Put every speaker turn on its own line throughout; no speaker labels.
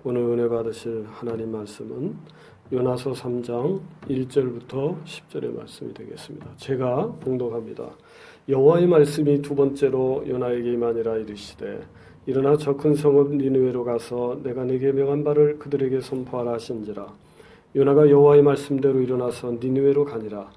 오늘 은혜 받으실 하나님 말씀은 요나서 3장 1절부터 10절의 말씀이 되겠습니다. 제가 봉독합니다. 여호와의 말씀이 두 번째로 요나에게 임하니라 이르시되 일어나 저 큰 성읍 니느웨로 가서 내가 네게 명한 바를 그들에게 선포하라 하신지라. 요나가 여호와의 말씀대로 일어나서 니느웨로 가니라.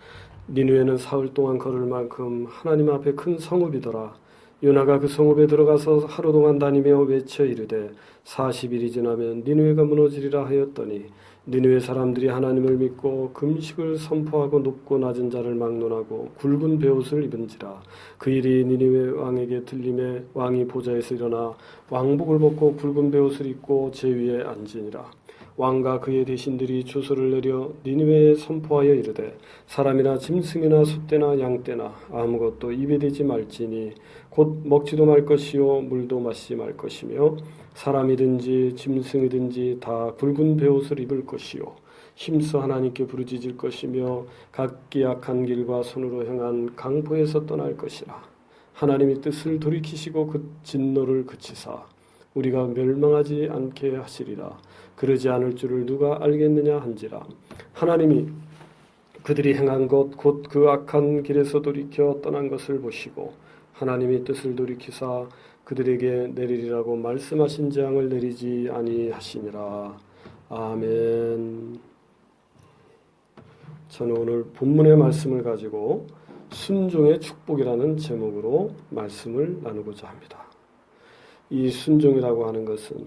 니느웨는 사흘 동안 걸을 만큼 하나님 앞에 큰 성읍이더라. 요나가 그 성읍에 들어가서 하루 동안 다니며 외쳐 이르되 40일이 지나면 니느웨가 무너지리라 하였더니 니느웨 사람들이 하나님을 믿고 금식을 선포하고 높고 낮은 자를 막론하고 굵은 베옷을 입은지라. 그 일이 니느웨 왕에게 들림에 왕이 보좌에서 일어나 왕복을 벗고 굵은 베옷을 입고 제 위에 앉으니라. 왕과 그의 대신들이 주소를 내려 니느웨에 선포하여 이르되 사람이나 짐승이나 소떼나 양떼나 아무것도 입에 대지 말지니 곧 먹지도 말 것이요 물도 마시지 말 것이며 사람이든지 짐승이든지 다 굵은 베옷을 입을 것이요 힘써 하나님께 부르짖을 것이며 각기 악한 길과 손으로 행한 강포에서 떠날 것이라. 하나님이 뜻을 돌이키시고 그 진노를 그치사 우리가 멸망하지 않게 하시리라. 그러지 않을 줄을 누가 알겠느냐 한지라. 하나님이 그들이 행한 것 곧 그 악한 길에서 돌이켜 떠난 것을 보시고 하나님이 뜻을 돌이키사 그들에게 내리리라고 말씀하신 재앙을 내리지 아니하시니라. 아멘. 저는 오늘 본문의 말씀을 가지고 순종의 축복이라는 제목으로 말씀을 나누고자 합니다. 이 순종이라고 하는 것은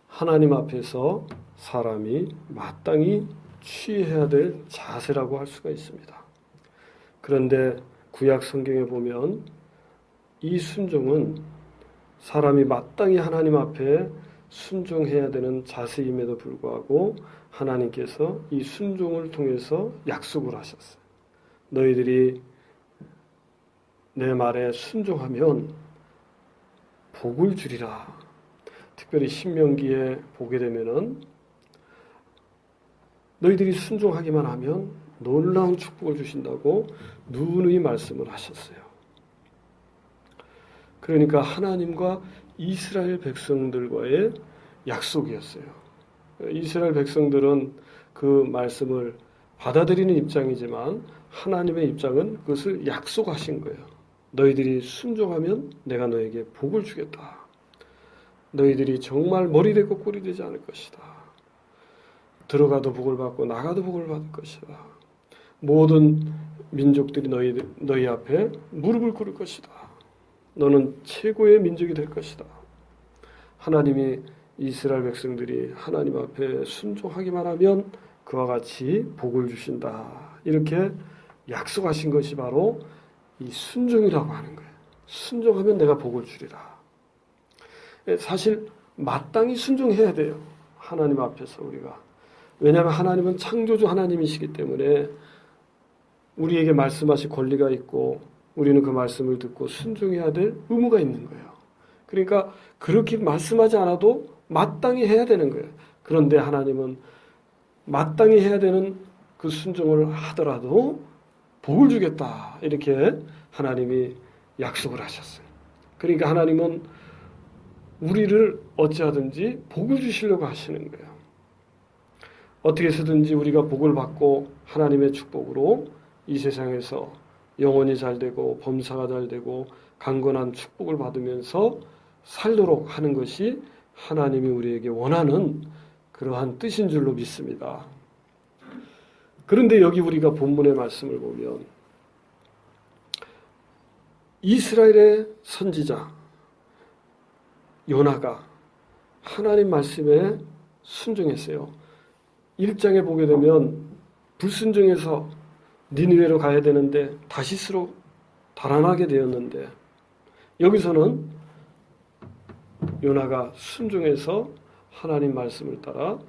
하나님 앞에서 사람이 마땅히 취해야 될 자세라고 할 수가 있습니다. 그런데 구약 성경에 보면 이 순종은 사람이 마땅히 하나님 앞에 순종해야 되는 자세임에도 불구하고 하나님께서 이 순종을 통해서 약속을 하셨어요. 너희들이 내 말에 순종하면 복을 주리라. 특별히 신명기에 보게 되면은 너희들이 순종하기만 하면 놀라운 축복을 주신다고 누누이 말씀을 하셨어요. 그러니까 하나님과 이스라엘 백성들과의 약속이었어요. 이스라엘 백성들은 그 말씀을 받아들이는 입장이지만 하나님의 입장은 그것을 약속하신 거예요. 너희들이 순종하면 내가 너에게 복을 주겠다. 너희들이 정말 머리 되고 꼬리 되지 않을 것이다. 들어가도 복을 받고 나가도 복을 받을 것이다. 모든 민족들이 너희 앞에 무릎을 꿇을 것이다. 너는 최고의 민족이 될 것이다. 하나님이 이스라엘 백성들이 하나님 앞에 순종하기만 하면 그와 같이 복을 주신다. 이렇게 약속하신 것이 바로 이 순종이라고 하는 거예요. 순종하면 내가 복을 주리라. 사실 마땅히 순종해야 돼요. 하나님 앞에서 우리가. 왜냐하면 하나님은 창조주 하나님이시기 때문에 우리에게 말씀하실 권리가 있고 우리는 그 말씀을 듣고 순종해야 될 의무가 있는 거예요. 그러니까 그렇게 말씀하지 않아도 마땅히 해야 되는 거예요. 그런데 하나님은 마땅히 해야 되는 그 순종을 하더라도 복을 주겠다. 이렇게 하나님이 약속을 하셨어요. 그러니까 하나님은 우리를 어찌하든지 복을 주시려고 하시는 거예요. 어떻게 해서든지 우리가 복을 받고 하나님의 축복으로 이 세상에서 영혼이 잘 되고 범사가 잘 되고 강건한 축복을 받으면서 살도록 하는 것이 하나님이 우리에게 원하는 그러한 뜻인 줄로 믿습니다. 그런데 여기 우리가 본문의 말씀을 보면 이스라엘의 선지자 요나가 하나님 말씀에 순종했어요. 1장에 보게 되면 불순종해서 니느웨로 가야 되는데 다시스로 달아나게 되었는데 여기서는 요나가 순종해서 하나님 말씀을 따라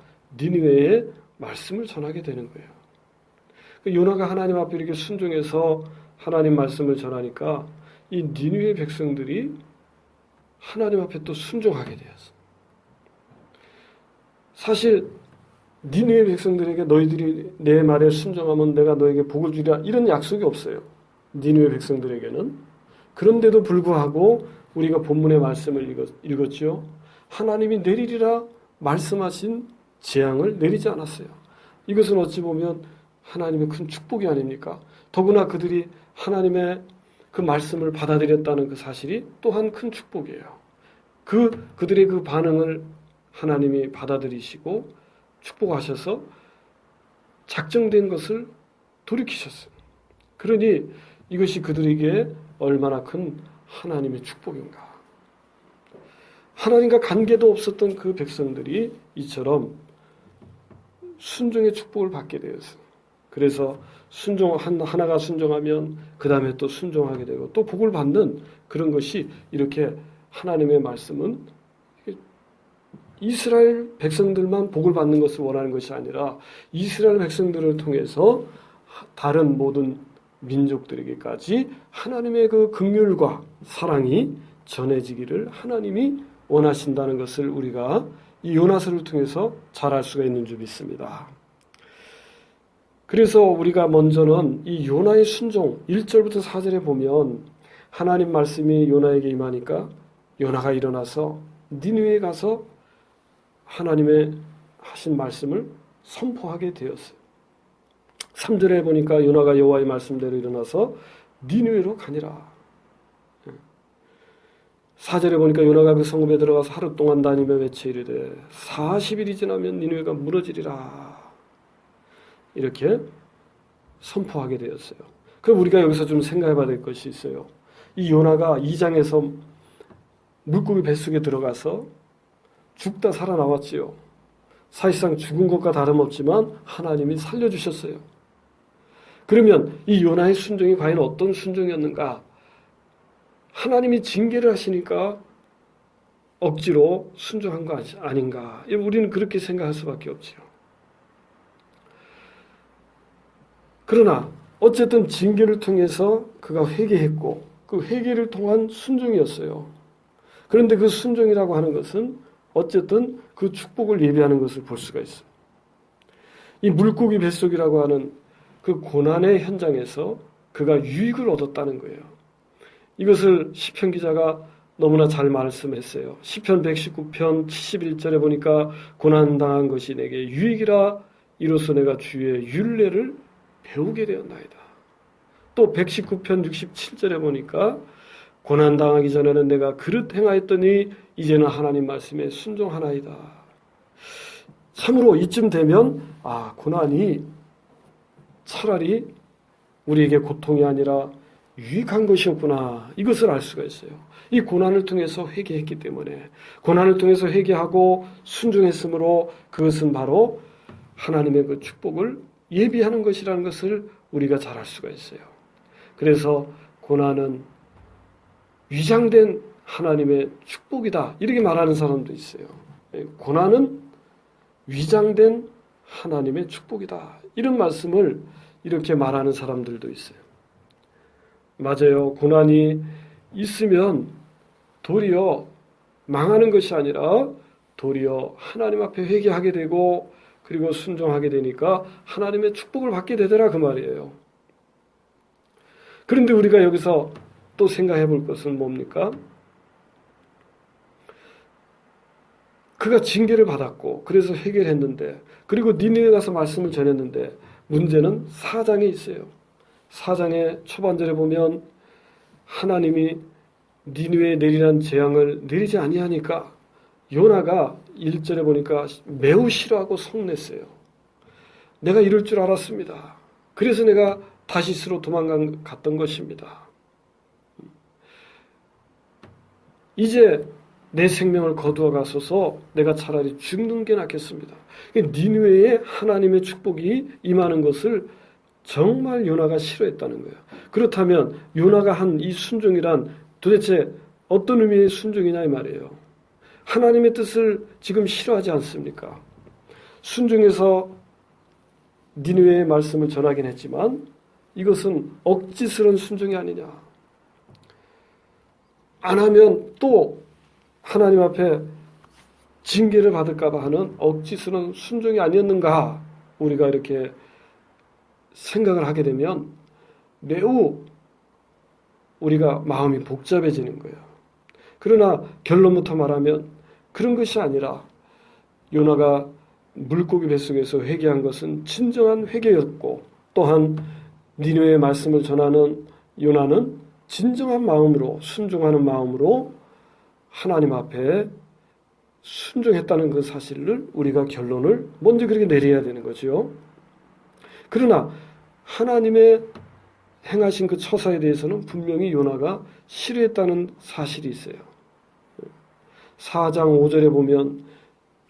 니느웨에 말씀을 전하게 되는 거예요. 요나가 하나님 앞에 이렇게 순종해서 하나님 말씀을 전하니까 이 니느웨 백성들이 하나님 앞에 또 순종하게 되었어요. 사실 니느웨 백성들에게 너희들이 내 말에 순종하면 내가 너에게 복을 주리라 이런 약속이 없어요. 니느웨 백성들에게는. 그런데도 불구하고 우리가 본문의 말씀을 읽었죠. 하나님이 내리리라 말씀하신 재앙을 내리지 않았어요. 이것은 어찌 보면 하나님의 큰 축복이 아닙니까? 더구나 그들이 하나님의 그 말씀을 받아들였다는 그 사실이 또한 큰 축복이에요. 그들의 그 반응을 하나님이 받아들이시고 축복하셔서 작정된 것을 돌이키셨어요. 그러니 이것이 그들에게 얼마나 큰 하나님의 축복인가. 하나님과 관계도 없었던 그 백성들이 이처럼 순종의 축복을 받게 되었어요. 그래서 하나가 순종하면 그 다음에 또 순종하게 되고 또 복을 받는 그런 것이 이렇게 하나님의 말씀은 이스라엘 백성들만 복을 받는 것을 원하는 것이 아니라 이스라엘 백성들을 통해서 다른 모든 민족들에게까지 하나님의 그 긍휼과 사랑이 전해지기를 하나님이 원하신다는 것을 우리가 이 요나서를 통해서 잘 알 수가 있는 줄 믿습니다. 그래서 우리가 먼저는 이 요나의 순종 1절부터 4절에 보면 하나님 말씀이 요나에게 임하니까 요나가 일어나서 니느웨에 가서 하나님의 하신 말씀을 선포하게 되었어요. 3절에 보니까 요나가 여호와의 말씀대로 일어나서 니느웨로 가니라. 4절에 보니까 요나가 그 성읍에 들어가서 하루 동안 다니며 외쳐 이르되 40일이 지나면 니느웨가 무너지리라. 이렇게 선포하게 되었어요. 그럼 우리가 여기서 좀 생각해 봐야 될 것이 있어요. 이 요나가 2장에서 물고기 뱃속에 들어가서 죽다 살아나왔지요. 사실상 죽은 것과 다름없지만 하나님이 살려주셨어요. 그러면 이 요나의 순종이 과연 어떤 순종이었는가? 하나님이 징계를 하시니까 억지로 순종한 거 아닌가? 우리는 그렇게 생각할 수밖에 없지요. 그러나 어쨌든 징계를 통해서 그가 회개했고 그 회개를 통한 순종이었어요. 그런데 그 순종이라고 하는 것은 어쨌든 그 축복을 예비하는 것을 볼 수가 있어요. 이 물고기 뱃속이라고 하는 그 고난의 현장에서 그가 유익을 얻었다는 거예요. 이것을 시편 기자가 너무나 잘 말씀했어요. 시편 119편 71절에 보니까 고난당한 것이 내게 유익이라 이로써 내가 주의 율례를 배우게 되었나이다. 또 119편 67절에 보니까 고난당하기 전에는 내가 그릇 행하였더니 이제는 하나님 말씀에 순종하나이다. 참으로 이쯤 되면 고난이 차라리 우리에게 고통이 아니라 유익한 것이었구나. 이것을 알 수가 있어요. 이 고난을 통해서 회개했기 때문에 고난을 통해서 회개하고 순종했으므로 그것은 바로 하나님의 그 축복을 예비하는 것이라는 것을 우리가 잘 알 수가 있어요. 그래서 고난은 위장된 하나님의 축복이다. 이렇게 말하는 사람도 있어요. 고난은 위장된 하나님의 축복이다. 이런 말씀을 이렇게 말하는 사람들도 있어요. 맞아요. 고난이 있으면 도리어 망하는 것이 아니라 도리어 하나님 앞에 회개하게 되고 그리고 순종하게 되니까 하나님의 축복을 받게 되더라 그 말이에요. 그런데 우리가 여기서 또 생각해 볼 것은 뭡니까? 그가 징계를 받았고 그래서 회개를 했는데 그리고 니느웨에 가서 말씀을 전했는데 문제는 4장에 있어요. 4장의 초반절에 보면 하나님이 니느웨에 내리란 재앙을 내리지 아니하니까 요나가 1절에 보니까 매우 싫어하고 성냈어요. 내가 이럴 줄 알았습니다. 그래서 내가 다시스로 도망갔던 것입니다. 이제 내 생명을 거두어 가소서 내가 차라리 죽는 게 낫겠습니다. 니느웨에 하나님의 축복이 임하는 것을 정말 요나가 싫어했다는 거예요. 그렇다면 요나가 한 이 순종이란 도대체 어떤 의미의 순종이냐 이 말이에요. 하나님의 뜻을 지금 싫어하지 않습니까? 순종해서 니느웨의 말씀을 전하긴 했지만 이것은 억지스러운 순종이 아니냐. 안 하면 또 하나님 앞에 징계를 받을까 봐 하는 억지스러운 순종이 아니었는가. 우리가 이렇게 생각을 하게 되면 매우 우리가 마음이 복잡해지는 거예요. 그러나 결론부터 말하면 그런 것이 아니라 요나가 물고기 뱃속에서 회개한 것은 진정한 회개였고, 또한 니느웨의 말씀을 전하는 요나는 진정한 마음으로, 순종하는 마음으로 하나님 앞에 순종했다는 그 사실을 우리가 결론을 먼저 그렇게 내려야 되는 거죠. 그러나 하나님의 행하신 그 처사에 대해서는 분명히 요나가 싫어했다는 사실이 있어요. 4장 5절에 보면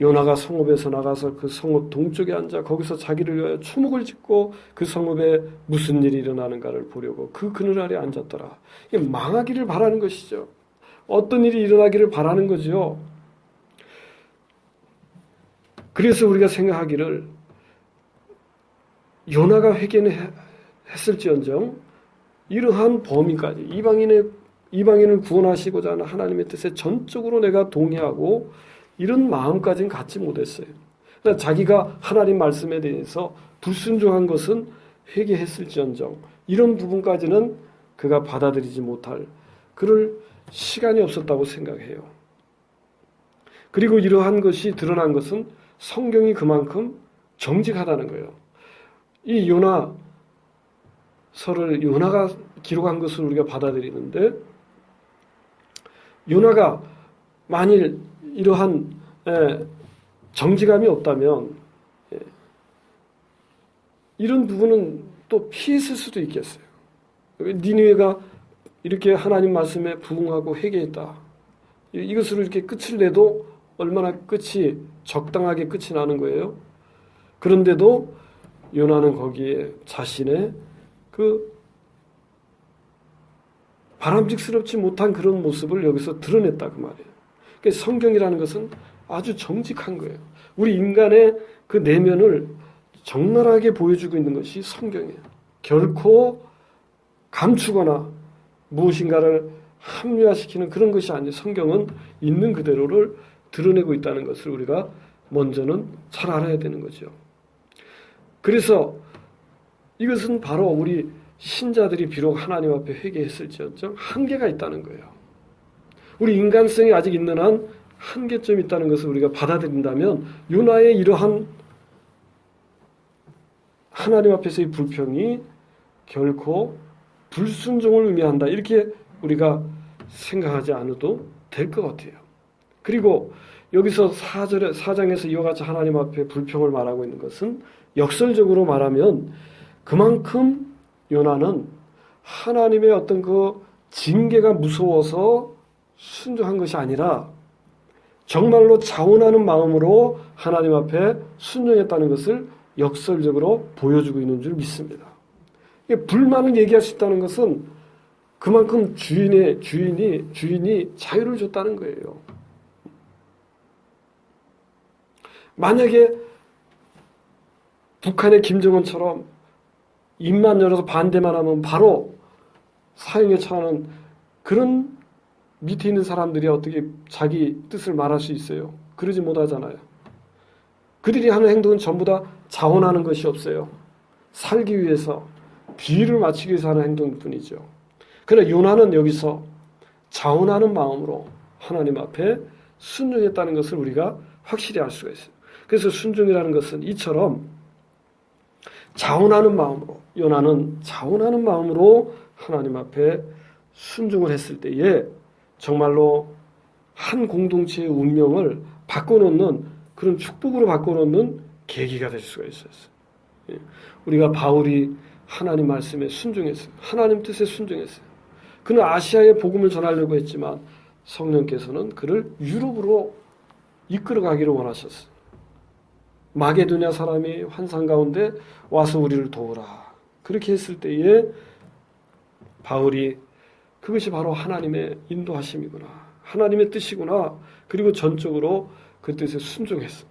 요나가 성읍에서 나가서 그 성읍 동쪽에 앉아 거기서 자기를 위하여 초목을 짓고 그 성읍에 무슨 일이 일어나는가를 보려고 그 그늘 아래 앉았더라. 이게 망하기를 바라는 것이죠. 어떤 일이 일어나기를 바라는 거죠. 그래서 우리가 생각하기를 요나가 회개는 했을지언정 이러한 범위까지 이방인을 구원하시고자 하는 하나님의 뜻에 전적으로 내가 동의하고 이런 마음까지는 갖지 못했어요. 그러니까 자기가 하나님 말씀에 대해서 불순종한 것은 회개했을지언정 이런 부분까지는 그가 받아들이지 못할 그럴 시간이 없었다고 생각해요. 그리고 이러한 것이 드러난 것은 성경이 그만큼 정직하다는 거예요. 이 요나서를 요나가 기록한 것을 우리가 받아들이는데 요나가 만일 이러한 정직함이 없다면 이런 부분은 또 피했을 수도 있겠어요. 니느웨가 이렇게 하나님 말씀에 부응하고 회개했다. 이것으로 이렇게 끝을 내도 얼마나 끝이 적당하게 끝이 나는 거예요. 그런데도 요나는 거기에 자신의 그 바람직스럽지 못한 그런 모습을 여기서 드러냈다 그 말이에요. 그러니까 성경이라는 것은 아주 정직한 거예요. 우리 인간의 그 내면을 적나라하게 보여주고 있는 것이 성경이에요. 결코 감추거나 무엇인가를 합리화시키는 그런 것이 아니에요. 성경은 있는 그대로를 드러내고 있다는 것을 우리가 먼저는 잘 알아야 되는 거죠. 그래서 이것은 바로 우리 신자들이 비록 하나님 앞에 회개했을지언정 한계가 있다는 거예요. 우리 인간성이 아직 있는 한 한계점이 있다는 것을 우리가 받아들인다면 요나의 이러한 하나님 앞에서의 불평이 결코 불순종을 의미한다. 이렇게 우리가 생각하지 않아도 될 것 같아요. 그리고 여기서 4장에서 이와 같이 하나님 앞에 불평을 말하고 있는 것은 역설적으로 말하면 그만큼 요나는 하나님의 어떤 그 징계가 무서워서 순종한 것이 아니라 정말로 자원하는 마음으로 하나님 앞에 순종했다는 것을 역설적으로 보여주고 있는 줄 믿습니다. 불만을 얘기할 수 있다는 것은 그만큼 주인이 자유를 줬다는 거예요. 만약에 북한의 김정은처럼 입만 열어서 반대만 하면 바로 사형에 처하는 그런 밑에 있는 사람들이 어떻게 자기 뜻을 말할 수 있어요? 그러지 못하잖아요. 그들이 하는 행동은 전부 다 자원하는 것이 없어요. 살기 위해서, 비위를 맞추기 위해서 하는 행동뿐이죠. 그러나 요나는 여기서 자원하는 마음으로 하나님 앞에 순종했다는 것을 우리가 확실히 알 수가 있어요. 그래서 순종이라는 것은 이처럼 자원하는 마음으로, 요나는 자원하는 마음으로 하나님 앞에 순종을 했을 때에 정말로 한 공동체의 운명을 바꿔놓는 그런 축복으로 바꿔놓는 계기가 될 수가 있었어요. 우리가 바울이 하나님 말씀에 순종했어요. 하나님 뜻에 순종했어요. 그는 아시아에 복음을 전하려고 했지만 성령께서는 그를 유럽으로 이끌어가기를 원하셨어요. 마게도냐 사람이 환상 가운데 와서 우리를 도우라. 그렇게 했을 때에 바울이 그것이 바로 하나님의 인도하심이구나. 하나님의 뜻이구나. 그리고 전적으로 그 뜻에 순종했어.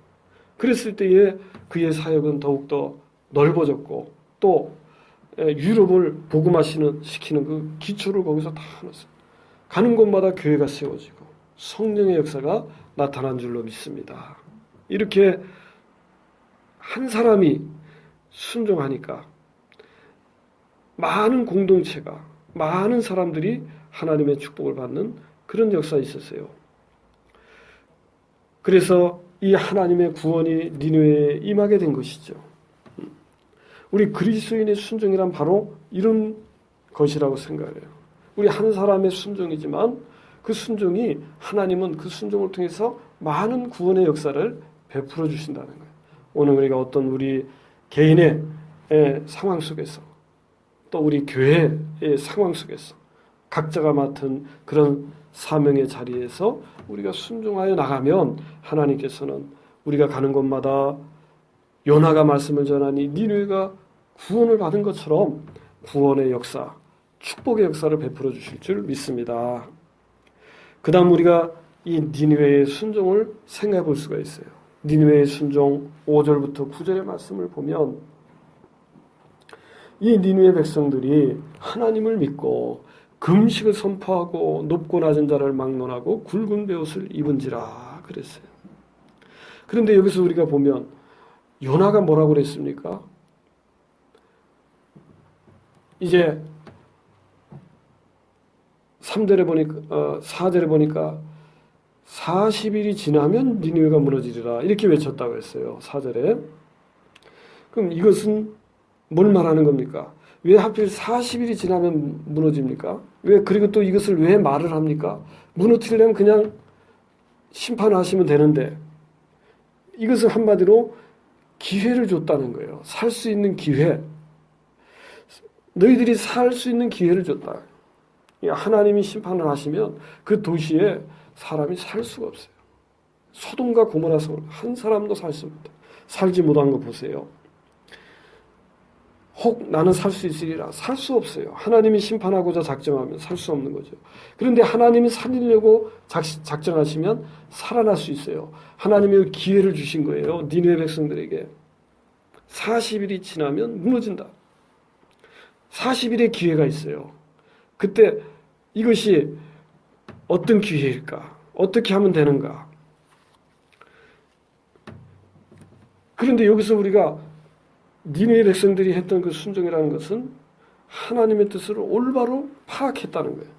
그랬을 때에 그의 사역은 더욱더 넓어졌고 또 유럽을 복음화시키는 그 기초를 거기서 다 해놨어요. 가는 곳마다 교회가 세워지고 성령의 역사가 나타난 줄로 믿습니다. 이렇게 한 사람이 순종하니까 많은 공동체가 많은 사람들이 하나님의 축복을 받는 그런 역사가 있었어요. 그래서 이 하나님의 구원이 니느웨에 임하게 된 것이죠. 우리 그리스도인의 순종이란 바로 이런 것이라고 생각해요. 우리 한 사람의 순종이지만 그 순종이 하나님은 그 순종을 통해서 많은 구원의 역사를 베풀어 주신다는 거예요. 오늘 우리가 어떤 우리 개인의 상황 속에서 또 우리 교회의 상황 속에서 각자가 맡은 그런 사명의 자리에서 우리가 순종하여 나가면 하나님께서는 우리가 가는 곳마다 요나가 말씀을 전하니 니느웨가 구원을 받은 것처럼 구원의 역사, 축복의 역사를 베풀어 주실 줄 믿습니다. 그 다음 우리가 이 니느웨의 순종을 생각해 볼 수가 있어요. 니느웨의 순종 5절부터 9절의 말씀을 보면 이 니느웨 백성들이 하나님을 믿고 금식을 선포하고 높고 낮은 자를 막론하고 굵은 베옷을 입은지라 그랬어요. 그런데 여기서 우리가 보면 요나가 뭐라고 그랬습니까? 이제 3절에 보니까 4절에 보니까 40일이 지나면 니느웨가 무너지리라 이렇게 외쳤다고 했어요. 4절에. 그럼 이것은 뭘 말하는 겁니까? 왜 하필 40일이 지나면 무너집니까? 왜 그리고 또 이것을 왜 말을 합니까? 무너뜨리려면 그냥 심판하시면 되는데 이것을 한마디로 기회를 줬다는 거예요. 살 수 있는 기회. 너희들이 살 수 있는 기회를 줬다. 하나님이 심판을 하시면 그 도시에 사람이 살 수가 없어요. 소돔과 고모라 성을 한 사람도 살지 못한 거 보세요. 혹 나는 살 수 있으리라. 살 수 없어요. 하나님이 심판하고자 작정하면 살 수 없는 거죠. 그런데 하나님이 살리려고 작정하시면 살아날 수 있어요. 하나님이 기회를 주신 거예요. 니느웨 백성들에게. 40일이 지나면 무너진다. 40일의 기회가 있어요. 그때 이것이 어떤 기회일까? 어떻게 하면 되는가? 그런데 여기서 우리가 니느웨 백성들이 했던 그 순종이라는 것은 하나님의 뜻을 올바로 파악했다는 거예요.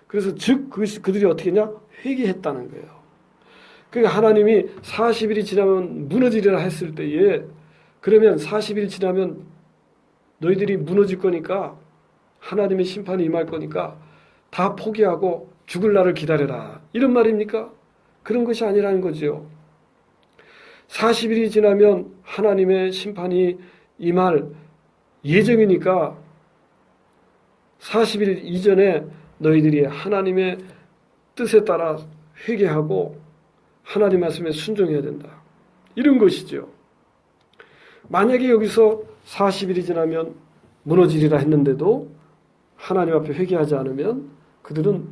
그래서 즉 그들이 어떻게 했냐? 회개했다는 거예요. 그러니까 하나님이 40일이 지나면 무너지리라 했을 때에 그러면 40일이 지나면 너희들이 무너질 거니까 하나님의 심판이 임할 거니까 다 포기하고 죽을 날을 기다려라. 이런 말입니까? 그런 것이 아니라는 거죠. 40일이 지나면 하나님의 심판이 임할 예정이니까 40일 이전에 너희들이 하나님의 뜻에 따라 회개하고 하나님 말씀에 순종해야 된다. 이런 것이죠. 만약에 여기서 40일이 지나면 무너지리라 했는데도 하나님 앞에 회개하지 않으면 그들은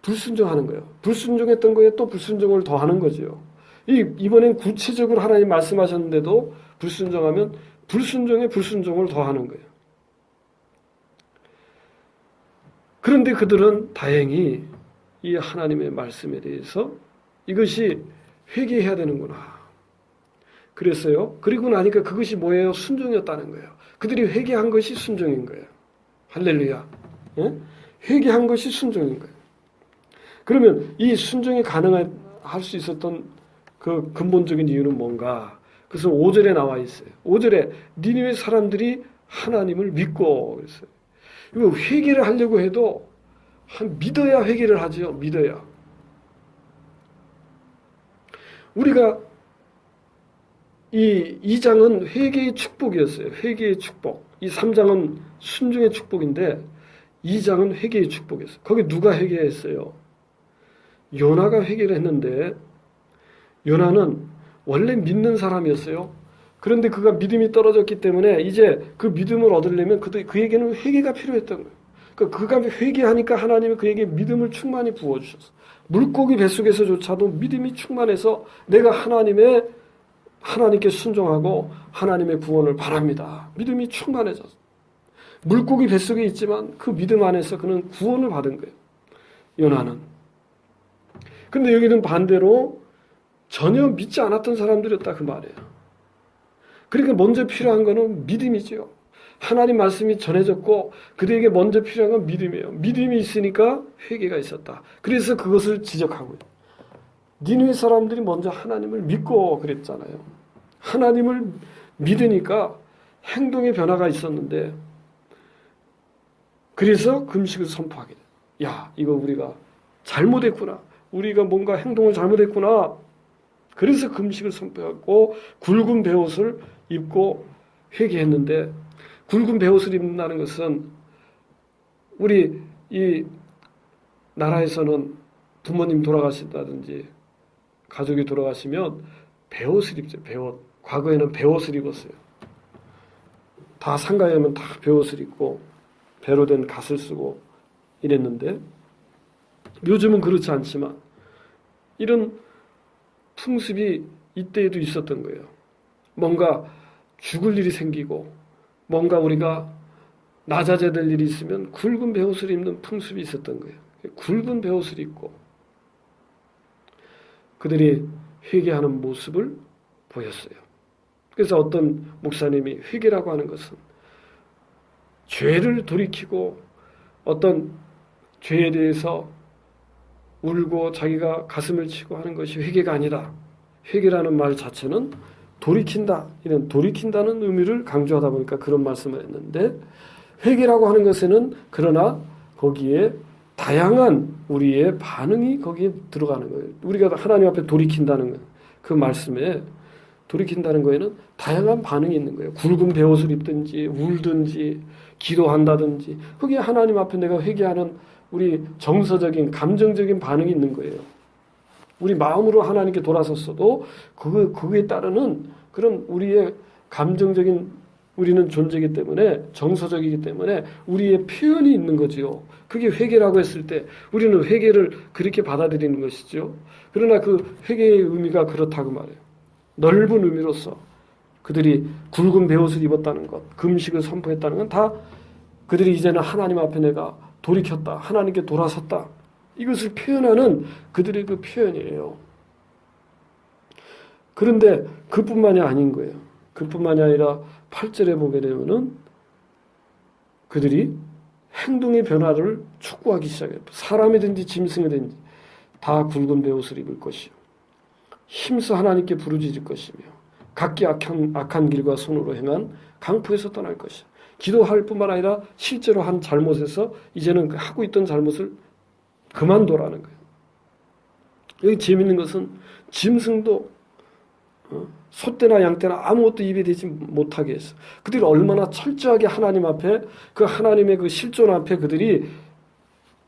불순종하는 거예요. 불순종했던 거에 또 불순종을 더하는 거죠. 이번엔 구체적으로 하나님 말씀하셨는데도 불순종하면 불순종에 불순종을 더하는 거예요. 그런데 그들은 다행히 이 하나님의 말씀에 대해서 이것이 회개해야 되는구나. 그랬어요. 그리고 나니까 그것이 뭐예요? 순종이었다는 거예요. 그들이 회개한 것이 순종인 거예요. 할렐루야. 예? 회개한 것이 순종인 거예요. 그러면 이 순종이 가능할 수 있었던 그 근본적인 이유는 뭔가? 그것은 5절에 나와 있어요. 5절에 니느웨 사람들이 하나님을 믿고 그랬어요. 이거 회개를 하려고 해도 믿어야 회개를 하죠. 믿어야. 우리가 이 2장은 회개의 축복이었어요. 회개의 축복. 이 3장은 순종의 축복인데 2장은 회개의 축복이었어요. 거기 누가 회개했어요? 요나가 회개를 했는데 요나는 원래 믿는 사람이었어요. 그런데 그가 믿음이 떨어졌기 때문에 이제 그 믿음을 얻으려면 그에게는 회개가 필요했던 거예요. 그러니까 그가 회개하니까 하나님이 그에게 믿음을 충만히 부어주셨어요. 물고기 뱃속에서조차도 믿음이 충만해서 내가 하나님께 순종하고 하나님의 구원을 바랍니다. 믿음이 충만해졌어요. 물고기 뱃속에 있지만 그 믿음 안에서 그는 구원을 받은 거예요. 요나는. 근데 여기는 반대로 전혀 믿지 않았던 사람들이었다 그 말이에요. 그러니까 먼저 필요한 거는 믿음이죠. 하나님 말씀이 전해졌고 그들에게 먼저 필요한 건 믿음이에요. 믿음이 있으니까 회개가 있었다. 그래서 그것을 지적하고 있어요. 니느웨 사람들이 먼저 하나님을 믿고 그랬잖아요. 하나님을 믿으니까 행동의 변화가 있었는데, 그래서 금식을 선포하게 돼. 야, 이거 우리가 잘못했구나. 우리가 뭔가 행동을 잘못했구나. 그래서 금식을 선포하고 굵은 베옷을 입고 회개했는데, 굵은 베옷을 입는다는 것은 우리 이 나라에서는 부모님 돌아가신다든지 가족이 돌아가시면 베옷을 입죠. 베옷. 과거에는 베옷을 입었어요. 다 상가에 가면 다 베옷을 입고 배로 된 갓을 쓰고 이랬는데, 요즘은 그렇지 않지만 이런 풍습이 이때에도 있었던 거예요. 뭔가 죽을 일이 생기고 뭔가 우리가 낮아져야 될 일이 있으면 굵은 베옷을 입는 풍습이 있었던 거예요. 굵은 베옷을 입고 그들이 회개하는 모습을 보였어요. 그래서 어떤 목사님이 회개라고 하는 것은 죄를 돌이키고 어떤 죄에 대해서 울고 자기가 가슴을 치고 하는 것이 회개가 아니라, 회개라는 말 자체는 돌이킨다, 이런 돌이킨다는 의미를 강조하다 보니까 그런 말씀을 했는데, 회개라고 하는 것에는 그러나 거기에 다양한 우리의 반응이 거기에 들어가는 거예요. 우리가 하나님 앞에 돌이킨다는 그 말씀에, 돌이킨다는 거에는 다양한 반응이 있는 거예요. 굵은 베옷을 입든지 울든지 기도한다든지, 거기에 하나님 앞에 내가 회개하는 우리 정서적인 감정적인 반응이 있는 거예요. 우리 마음으로 하나님께 돌아섰어도 그거에 따르는 그런 우리의 감정적인, 우리는 존재이기 때문에, 정서적이기 때문에 우리의 표현이 있는 거지요. 그게 회개라고 했을 때 우리는 회개를 그렇게 받아들이는 것이죠. 그러나 그 회개의 의미가 그렇다고 말해요. 넓은 의미로서 그들이 굵은 베옷을 입었다는 것, 금식을 선포했다는 건 다 그들이 이제는 하나님 앞에 내가 돌이켰다, 하나님께 돌아섰다, 이것을 표현하는 그들의 그 표현이에요. 그런데 그뿐만이 아닌 거예요. 그뿐만이 아니라 8절에 보게 되면은 그들이 행동의 변화를 촉구하기 시작해요. 사람이든지 짐승이든지 다 굵은 베옷을 입을 것이요, 힘써 하나님께 부르짖을 것이며 각기 악한 길과 손으로 행한 강포에서 떠날 것이요. 기도할 뿐만 아니라 실제로 한 잘못에서 이제는 하고 있던 잘못을 그만둬라는 거예요. 여기 재밌는 것은 짐승도 소떼나 양떼나 아무것도 입에 대지 못하게 했어. 그들이 얼마나 철저하게 하나님 앞에, 그 하나님의 그 실존 앞에 그들이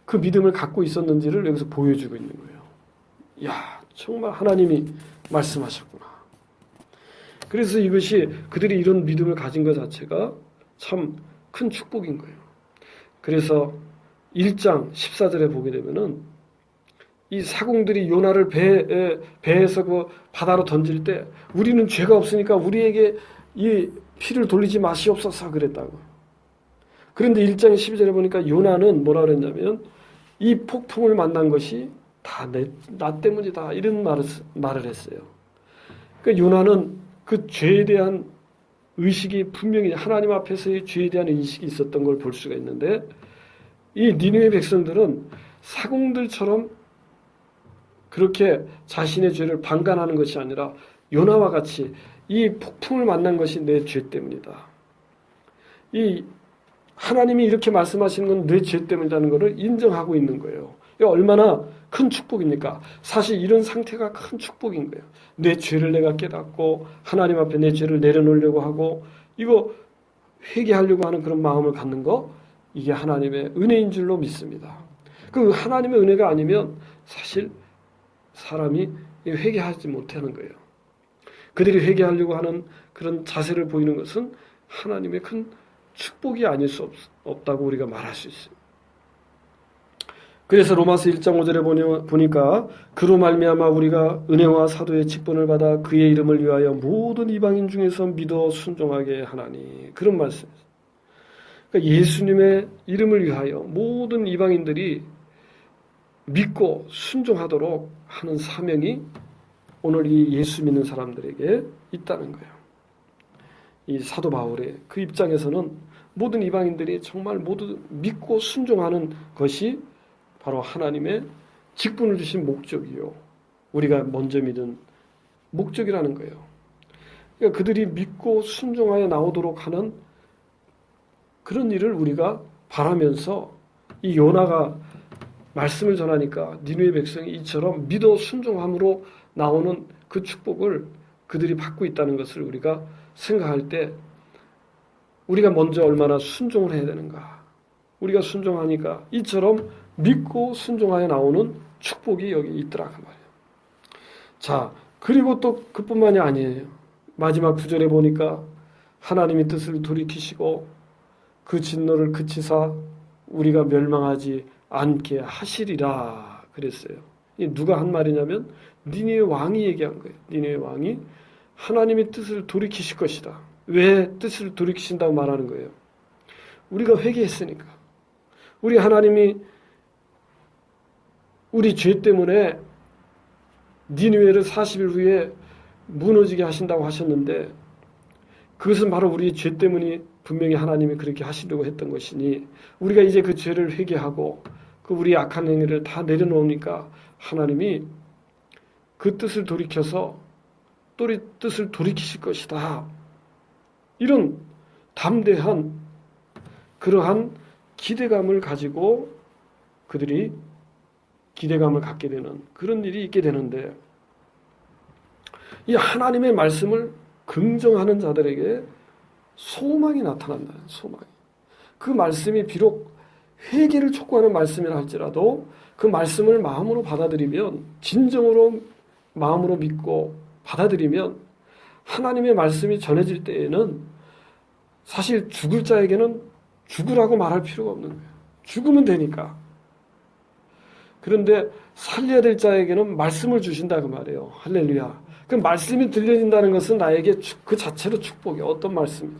그 믿음을 갖고 있었는지를 여기서 보여주고 있는 거예요. 야, 정말 하나님이 말씀하셨구나. 그래서 이것이, 그들이 이런 믿음을 가진 것 자체가 참 큰 축복인 거예요. 그래서 1장 14절에 보게 되면은 이 사공들이 요나를 배에서 그 바다로 던질 때 우리는 죄가 없으니까 우리에게 이 피를 돌리지 마시옵소서 그랬다고. 그런데 1장 12절에 보니까 요나는 뭐라 그랬냐면 이 폭풍을 만난 것이 다 나 때문이다, 이런 말을 했어요. 그러니까 요나는 그 죄에 대한 의식이 분명히 하나님 앞에서의 죄에 대한 인식이 있었던 걸 볼 수가 있는데, 이 니느웨 백성들은 사공들처럼 그렇게 자신의 죄를 방관하는 것이 아니라 요나와 같이 이 폭풍을 만난 것이 내 죄 때문이다, 이 하나님이 이렇게 말씀하시는 건 내 죄 때문이라는 것을 인정하고 있는 거예요. 이게 얼마나 큰 축복입니까? 사실 이런 상태가 큰 축복인 거예요. 내 죄를 내가 깨닫고 하나님 앞에 내 죄를 내려놓으려고 하고 이거 회개하려고 하는 그런 마음을 갖는 거, 이게 하나님의 은혜인 줄로 믿습니다. 그 하나님의 은혜가 아니면 사실 사람이 회개하지 못하는 거예요. 그들이 회개하려고 하는 그런 자세를 보이는 것은 하나님의 큰 축복이 아닐 수 없다고 우리가 말할 수 있습니다. 그래서 로마서 1장 5절에 보니까 그로 말미암아 우리가 은혜와 사도의 직분을 받아 그의 이름을 위하여 모든 이방인 중에서 믿어 순종하게 하나니, 그런 말씀이에요. 그러니까 예수님의 이름을 위하여 모든 이방인들이 믿고 순종하도록 하는 사명이 오늘 이 예수 믿는 사람들에게 있다는 거예요. 이 사도 바울의 그 입장에서는 모든 이방인들이 정말 모두 믿고 순종하는 것이 바로 하나님의 직분을 주신 목적이요, 우리가 먼저 믿은 목적이라는 거예요. 그러니까 그들이 믿고 순종하여 나오도록 하는 그런 일을 우리가 바라면서 이 요나가 말씀을 전하니까 니느웨 백성이 이처럼 믿어 순종함으로 나오는 그 축복을 그들이 받고 있다는 것을 우리가 생각할 때 우리가 먼저 얼마나 순종을 해야 되는가. 우리가 순종하니까 이처럼 믿고 순종하여 나오는 축복이 여기 있더라 그 말이에요. 자, 그리고 또 그뿐만이 아니에요. 마지막 구절에 보니까 하나님이 뜻을 돌이키시고 그 진노를 그치사 우리가 멸망하지 않게 하시리라 그랬어요. 이 누가 한 말이냐면 니느웨 왕이 얘기한 거예요. 니느웨 왕이 하나님의 뜻을 돌이키실 것이다. 왜 뜻을 돌이키신다고 말하는 거예요? 우리가 회개했으니까. 우리 하나님이 우리 죄 때문에 니느웨를 40일 후에 무너지게 하신다고 하셨는데 그것은 바로 우리 죄 때문이 분명히 하나님이 그렇게 하시려고 했던 것이니 우리가 이제 그 죄를 회개하고 그 우리 악한 행위를 다 내려놓으니까 하나님이 그 뜻을 돌이켜서 또 뜻을 돌이키실 것이다. 이런 담대한 그러한 기대감을 가지고 그들이 기대감을 갖게 되는 그런 일이 있게 되는데 이 하나님의 말씀을 긍정하는 자들에게 소망이 나타난다. 소망이. 그 말씀이 비록 회개를 촉구하는 말씀이라 할지라도 그 말씀을 마음으로 받아들이면 진정으로 마음으로 믿고 받아들이면 하나님의 말씀이 전해질 때에는 사실 죽을 자에게는 죽으라고 말할 필요가 없는 거예요. 죽으면 되니까. 그런데 살려야 될 자에게는 말씀을 주신다 그 말이에요. 할렐루야. 그 말씀이 들려진다는 것은 나에게 그 자체로 축복이야. 어떤 말씀이다.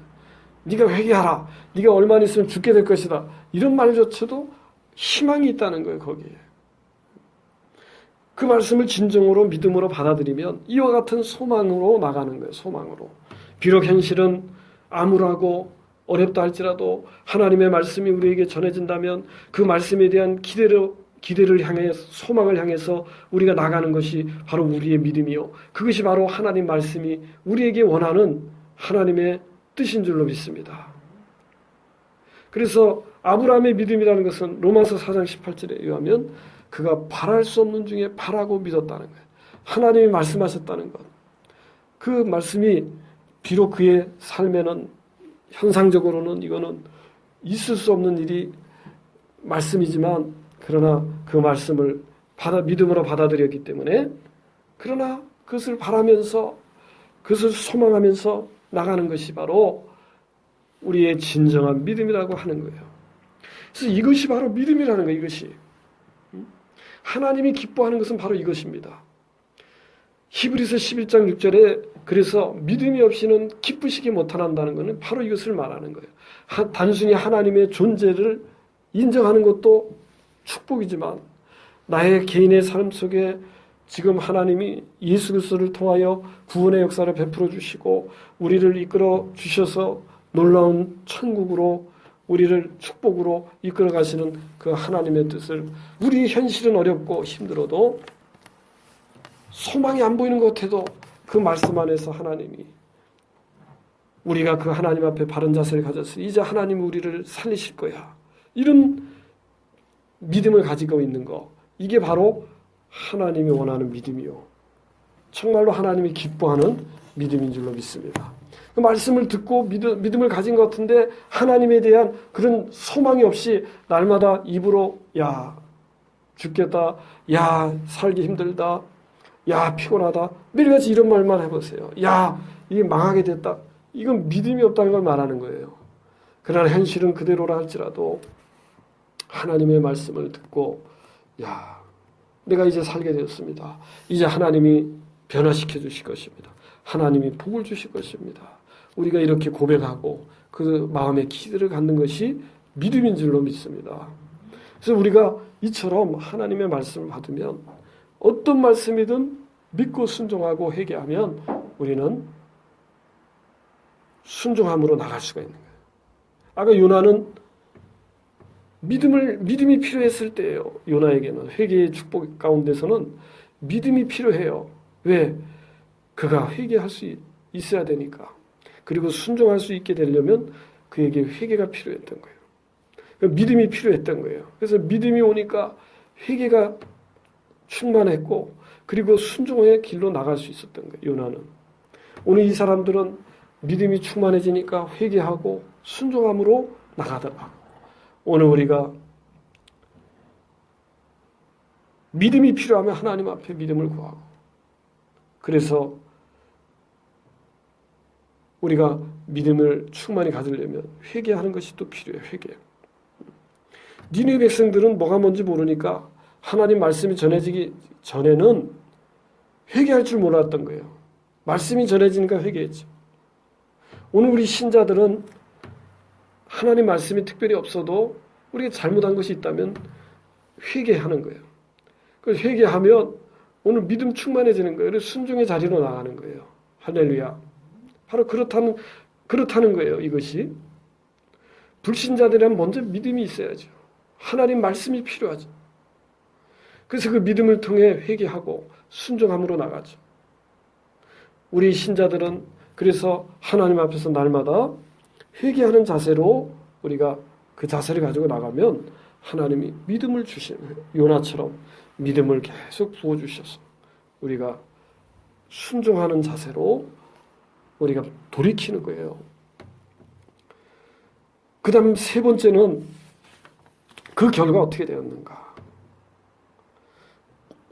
네가 회개하라. 네가 얼마 있으면 죽게 될 것이다. 이런 말조차도 희망이 있다는 거예요. 거기에. 그 말씀을 진정으로 믿음으로 받아들이면 이와 같은 소망으로 나가는 거예요. 소망으로. 비록 현실은 암울하고 어렵다 할지라도 하나님의 말씀이 우리에게 전해진다면 그 말씀에 대한 기대를 향해 소망을 향해서 우리가 나가는 것이 바로 우리의 믿음이요. 그것이 바로 하나님 말씀이 우리에게 원하는 하나님의 뜻인 줄로 믿습니다. 그래서 아브라함의 믿음이라는 것은 로마서 4장 18절에 의하면 그가 바랄 수 없는 중에 바라고 믿었다는 거예요. 하나님이 말씀하셨다는 것. 그 말씀이 비록 그의 삶에는 현상적으로는 이거는 있을 수 없는 일이 말씀이지만 그러나 그 말씀을 믿음으로 받아들였기 때문에 그러나 그것을 바라면서 그것을 소망하면서 나가는 것이 바로 우리의 진정한 믿음이라고 하는 거예요. 그래서 이것이 바로 믿음이라는 거예요. 이것이. 하나님이 기뻐하는 것은 바로 이것입니다. 히브리서 11장 6절에 그래서 믿음이 없이는 기쁘시게 못한다는 것은 바로 이것을 말하는 거예요. 단순히 하나님의 존재를 인정하는 것도 축복이지만 나의 개인의 삶 속에 지금 하나님이 예수 그리스도를 통하여 구원의 역사를 베풀어 주시고 우리를 이끌어 주셔서 놀라운 천국으로 우리를 축복으로 이끌어 가시는 그 하나님의 뜻을 우리 현실은 어렵고 힘들어도 소망이 안 보이는 것 같아도 그 말씀 안에서 하나님이 우리가 그 하나님 앞에 바른 자세를 가져서 이제 하나님이 우리를 살리실 거야. 이런 믿음을 가지고 있는 거. 이게 바로 하나님이 원하는 믿음이요. 정말로 하나님이 기뻐하는 믿음인 줄로 믿습니다. 그 말씀을 듣고 믿음을 가진 것 같은데 하나님에 대한 그런 소망이 없이 날마다 입으로 야 죽겠다, 야 살기 힘들다, 야 피곤하다 매일같이 이런 말만 해보세요. 야 이게 망하게 됐다. 이건 믿음이 없다는 걸 말하는 거예요. 그러나 현실은 그대로라 할지라도 하나님의 말씀을 듣고 야 내가 이제 살게 되었습니다. 이제 하나님이 변화시켜 주실 것입니다. 하나님이 복을 주실 것입니다. 우리가 이렇게 고백하고 그 마음의 기대를 갖는 것이 믿음인 줄로 믿습니다. 그래서 우리가 이처럼 하나님의 말씀을 받으면 어떤 말씀이든 믿고 순종하고 회개하면 우리는 순종함으로 나갈 수가 있는 거예요. 아까 요나는 믿음이 필요했을 때예요. 요나에게는 회개의 축복 가운데서는 믿음이 필요해요. 왜? 그가 회개할 수 있어야 되니까. 그리고 순종할 수 있게 되려면 그에게 회개가 필요했던 거예요. 믿음이 필요했던 거예요. 그래서 믿음이 오니까 회개가 충만했고 그리고 순종의 길로 나갈 수 있었던 거예요. 요나는. 오늘 이 사람들은 믿음이 충만해지니까 회개하고 순종함으로 나가더라. 오늘 우리가 믿음이 필요하면 하나님 앞에 믿음을 구하고 그래서 우리가 믿음을 충만히 가지려면 회개하는 것이 또 필요해요. 회개. 니느웨 백성들은 뭐가 뭔지 모르니까 하나님 말씀이 전해지기 전에는 회개할 줄 몰랐던 거예요. 말씀이 전해지니까 회개했죠. 오늘 우리 신자들은 하나님 말씀이 특별히 없어도 우리가 잘못한 것이 있다면 회개하는 거예요. 그래서 회개하면 오늘 믿음 충만해지는 거예요. 그래서 순종의 자리로 나가는 거예요. 할렐루야. 바로 그렇다는 거예요. 이것이. 불신자들은 먼저 믿음이 있어야죠. 하나님 말씀이 필요하죠. 그래서 그 믿음을 통해 회개하고 순종함으로 나가죠. 우리 신자들은 그래서 하나님 앞에서 날마다 회개하는 자세로 우리가 그 자세를 가지고 나가면 하나님이 믿음을 주시는 거예요. 요나처럼 믿음을 계속 부어주셔서 우리가 순종하는 자세로 우리가 돌이키는 거예요. 그 다음 세 번째는 그 결과 어떻게 되었는가?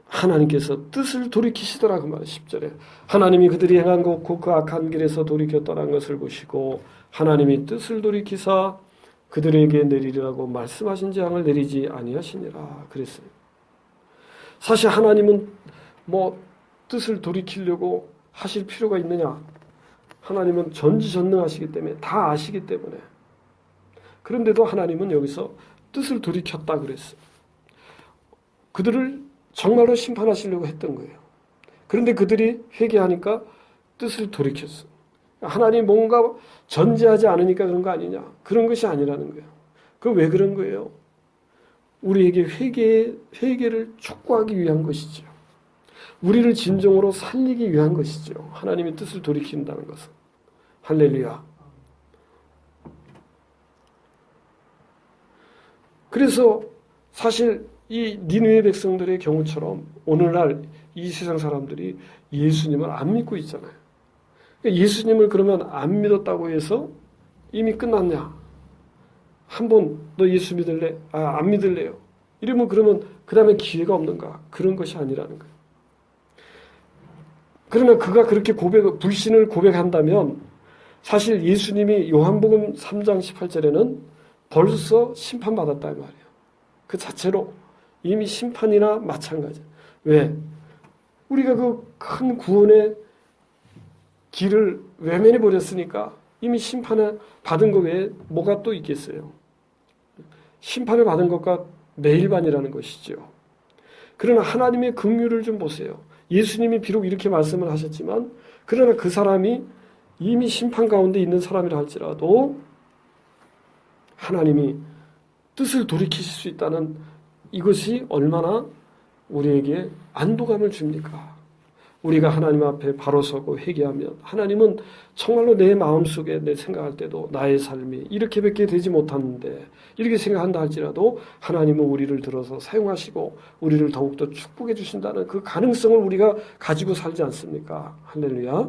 하나님께서 뜻을 돌이키시더라 그 말이에요. 10절에 하나님이 그들이 행한 것고 그 악한 길에서 돌이켜 떠난 것을 보시고 하나님이 뜻을 돌이키사 그들에게 내리라고 말씀하신 재앙을 내리지 아니하시니라 그랬어요. 사실 하나님은 뭐 뜻을 돌이키려고 하실 필요가 있느냐? 하나님은 전지전능하시기 때문에 다 아시기 때문에 그런데도 하나님은 여기서 뜻을 돌이켰다 그랬어요. 그들을 정말로 심판하시려고 했던 거예요. 그런데 그들이 회개하니까 뜻을 돌이켰어. 하나님 뭔가 전제하지 않으니까 그런 거 아니냐? 그런 것이 아니라는 거예요. 그 왜 그런 거예요? 우리에게 회개를 촉구하기 위한 것이죠. 우리를 진정으로 살리기 위한 것이죠. 하나님의 뜻을 돌이킨다는 것은. 할렐루야. 그래서 사실 이 니느웨 백성들의 경우처럼 오늘날 이 세상 사람들이 예수님을 안 믿고 있잖아요. 예수님을 그러면 안 믿었다고 해서 이미 끝났냐? 한번 너 예수 믿을래? 안 믿을래요. 이러면 그러면 그 다음에 기회가 없는가? 그런 것이 아니라는 거예요. 그러나 그가 그렇게 불신을 고백한다면 사실 예수님이 요한복음 3장 18절에는 벌써 심판받았다 이 말이에요. 그 자체로 이미 심판이나 마찬가지. 왜? 우리가 그 큰 구원의 길을 외면해 버렸으니까 이미 심판을 받은 것 외에 뭐가 또 있겠어요? 심판을 받은 것과 매일반이라는 것이죠. 그러나 하나님의 긍휼을 좀 보세요. 예수님이 비록 이렇게 말씀을 하셨지만 그러나 그 사람이 이미 심판 가운데 있는 사람이라 할지라도 하나님이 뜻을 돌이키실 수 있다는 이것이 얼마나 우리에게 안도감을 줍니까? 우리가 하나님 앞에 바로 서고 회개하면 하나님은 정말로 내 마음속에 내 생각할 때도 나의 삶이 이렇게밖에 되지 못하는데 이렇게 생각한다 할지라도 하나님은 우리를 들어서 사용하시고 우리를 더욱더 축복해 주신다는 그 가능성을 우리가 가지고 살지 않습니까? 할렐루야.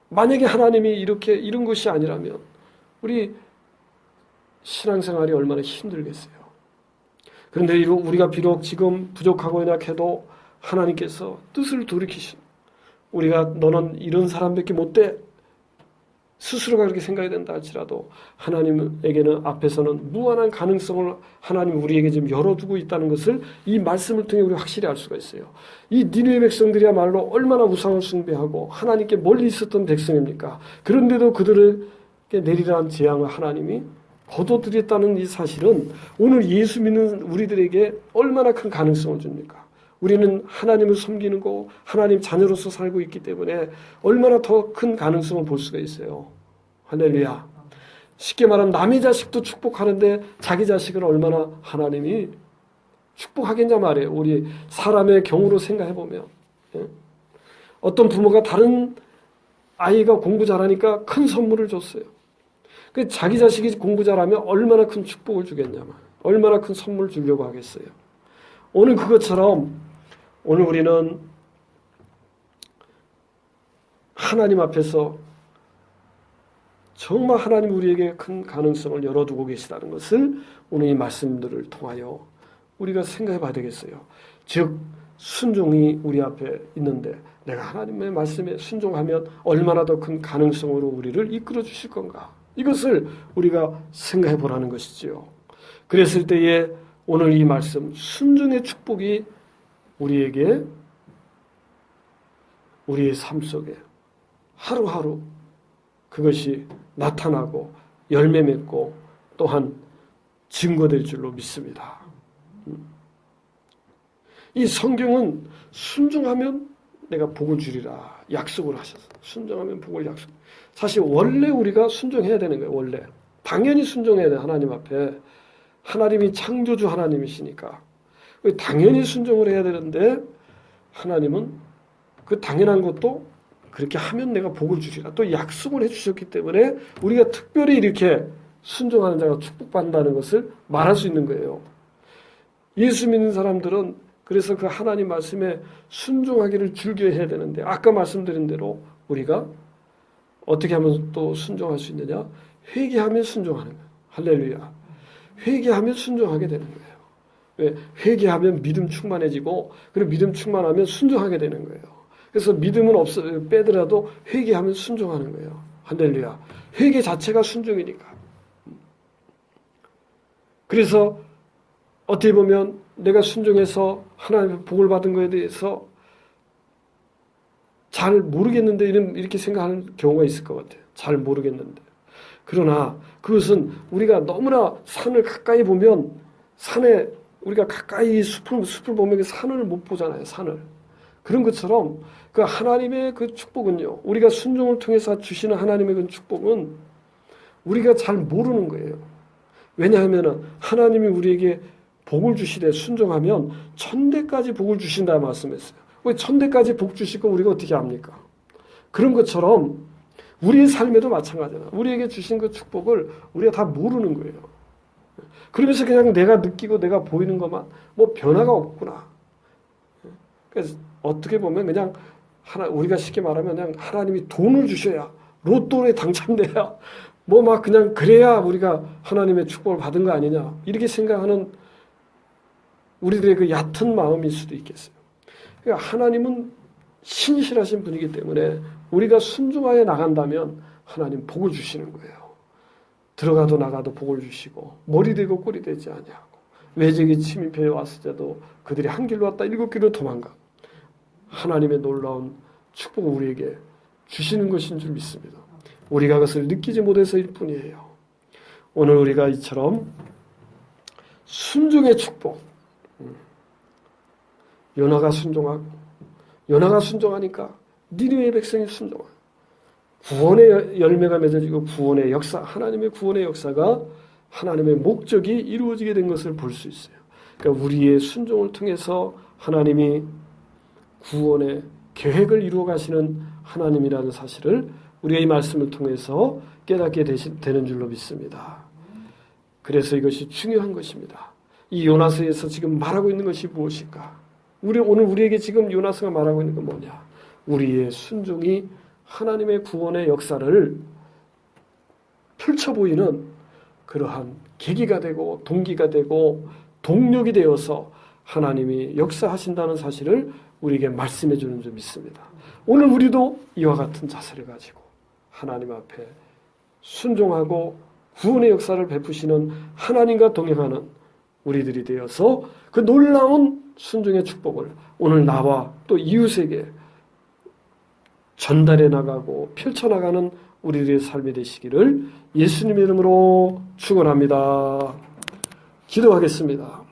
만약에 하나님이 이런 것이 아니라면 우리 신앙생활이 얼마나 힘들겠어요. 그런데 우리가 비록 지금 부족하고 연약해도 하나님께서 뜻을 돌이키신 우리가 너는 이런 사람밖에 못돼 스스로가 그렇게 생각이 된다 할지라도 하나님에게는 앞에서는 무한한 가능성을 하나님 우리에게 지금 열어두고 있다는 것을 이 말씀을 통해 우리 확실히 알 수가 있어요. 이 니느웨 백성들이야말로 얼마나 우상을 숭배하고 하나님께 멀리 있었던 백성입니까? 그런데도 그들에게 내리라는 재앙을 하나님이 거둬들였다는 이 사실은 오늘 예수 믿는 우리들에게 얼마나 큰 가능성을 줍니까? 우리는 하나님을 섬기는 거 하나님 자녀로서 살고 있기 때문에 얼마나 더 큰 가능성을 볼 수가 있어요. 할렐루야. 쉽게 말하면 남의 자식도 축복하는데 자기 자식은 얼마나 하나님이 축복하겠냐 말이에요. 우리 사람의 경우로 생각해 보면 어떤 부모가 다른 아이가 공부 잘하니까 큰 선물을 줬어요. 그 자기 자식이 공부 잘하면 얼마나 큰 축복을 주겠냐면 얼마나 큰 선물 주려고 하겠어요. 오늘 그것처럼 오늘 우리는 하나님 앞에서 정말 하나님 우리에게 큰 가능성을 열어두고 계시다는 것을 오늘 이 말씀들을 통하여 우리가 생각해 봐야 되겠어요. 즉 순종이 우리 앞에 있는데 내가 하나님의 말씀에 순종하면 얼마나 더 큰 가능성으로 우리를 이끌어 주실 건가. 이것을 우리가 생각해 보라는 것이지요. 그랬을 때에 오늘 이 말씀 순종의 축복이 우리에게 우리의 삶 속에 하루하루 그것이 나타나고 열매 맺고 또한 증거될 줄로 믿습니다. 이 성경은 순종하면 내가 복을 주리라 약속을 하셨어요. 순종하면 복을 약속. 사실 원래 우리가 순종해야 되는 거예요. 원래 당연히 순종해야 돼. 하나님 앞에 하나님이 창조주 하나님이시니까 당연히 순종을 해야 되는데 하나님은 그 당연한 것도 그렇게 하면 내가 복을 주리라 또 약속을 해주셨기 때문에 우리가 특별히 이렇게 순종하는 자가 축복받는다는 것을 말할 수 있는 거예요. 예수 믿는 사람들은 그래서 그 하나님 말씀에 순종하기를 즐겨해야 되는데 아까 말씀드린 대로 우리가 어떻게 하면 또 순종할 수 있느냐? 회개하면 순종하는 거예요. 할렐루야. 회개하면 순종하게 되는 거예요. 왜? 회개하면 믿음 충만해지고 그리고 믿음 충만하면 순종하게 되는 거예요. 그래서 믿음은 빼더라도 회개하면 순종하는 거예요. 할렐루야. 회개 자체가 순종이니까. 그래서 어떻게 보면 내가 순종해서 하나님의 복을 받은 것에 대해서 잘 모르겠는데 이렇게 생각하는 경우가 있을 것 같아요. 잘 모르겠는데. 그러나 그것은 우리가 너무나 산을 가까이 보면 산에 우리가 가까이 숲을 보면 그 산을 못 보잖아요. 산을. 그런 것처럼 그 하나님의 그 축복은요. 우리가 순종을 통해서 주시는 하나님의 그 축복은 우리가 잘 모르는 거예요. 왜냐하면 하나님이 우리에게 복을 주시되 순종하면 천대까지 복을 주신다 말씀했어요. 왜 천대까지 복 주실 거 우리가 어떻게 압니까? 그런 것처럼 우리의 삶에도 마찬가지잖아. 우리에게 주신 그 축복을 우리가 다 모르는 거예요. 그러면서 그냥 내가 느끼고 내가 보이는 것만 뭐 변화가 없구나. 그래서 어떻게 보면 그냥 우리가 쉽게 말하면 그냥 하나님이 돈을 주셔야 로또에 당첨돼야 뭐 막 그냥 그래야 우리가 하나님의 축복을 받은 거 아니냐 이렇게 생각하는 우리들의 그 얕은 마음일 수도 있겠어요. 그러니까 하나님은 신실하신 분이기 때문에 우리가 순종하여 나간다면 하나님 복을 주시는 거예요. 들어가도 나가도 복을 주시고 머리 되고 꼬리 되지 아니하고 외적이 침입해 왔을 때도 그들이 한 길로 왔다 7길로 도망가. 하나님의 놀라운 축복을 우리에게 주시는 것인 줄 믿습니다. 우리가 그것을 느끼지 못해서일 뿐이에요. 오늘 우리가 이처럼 순종의 축복 요나가 순종하니까 니느웨의 백성이 순종하고 구원의 열매가 맺어지고 구원의 역사, 하나님의 구원의 역사가 하나님의 목적이 이루어지게 된 것을 볼 수 있어요. 그러니까 우리의 순종을 통해서 하나님이 구원의 계획을 이루어 가시는 하나님이라는 사실을 우리의 이 말씀을 통해서 깨닫게 되는 줄로 믿습니다. 그래서 이것이 중요한 것입니다. 이 요나서에서 지금 말하고 있는 것이 무엇일까? 오늘 우리에게 지금 요나서가 말하고 있는 건 뭐냐? 우리의 순종이 하나님의 구원의 역사를 펼쳐 보이는 그러한 계기가 되고 동기가 되고 동력이 되어서 하나님이 역사하신다는 사실을 우리에게 말씀해 주는 줄 믿습니다. 오늘 우리도 이와 같은 자세를 가지고 하나님 앞에 순종하고 구원의 역사를 베푸시는 하나님과 동행하는 우리들이 되어서 그 놀라운 순종의 축복을 오늘 나와 또 이웃에게 전달해 나가고 펼쳐나가는 우리들의 삶이 되시기를 예수님의 이름으로 축원합니다. 기도하겠습니다.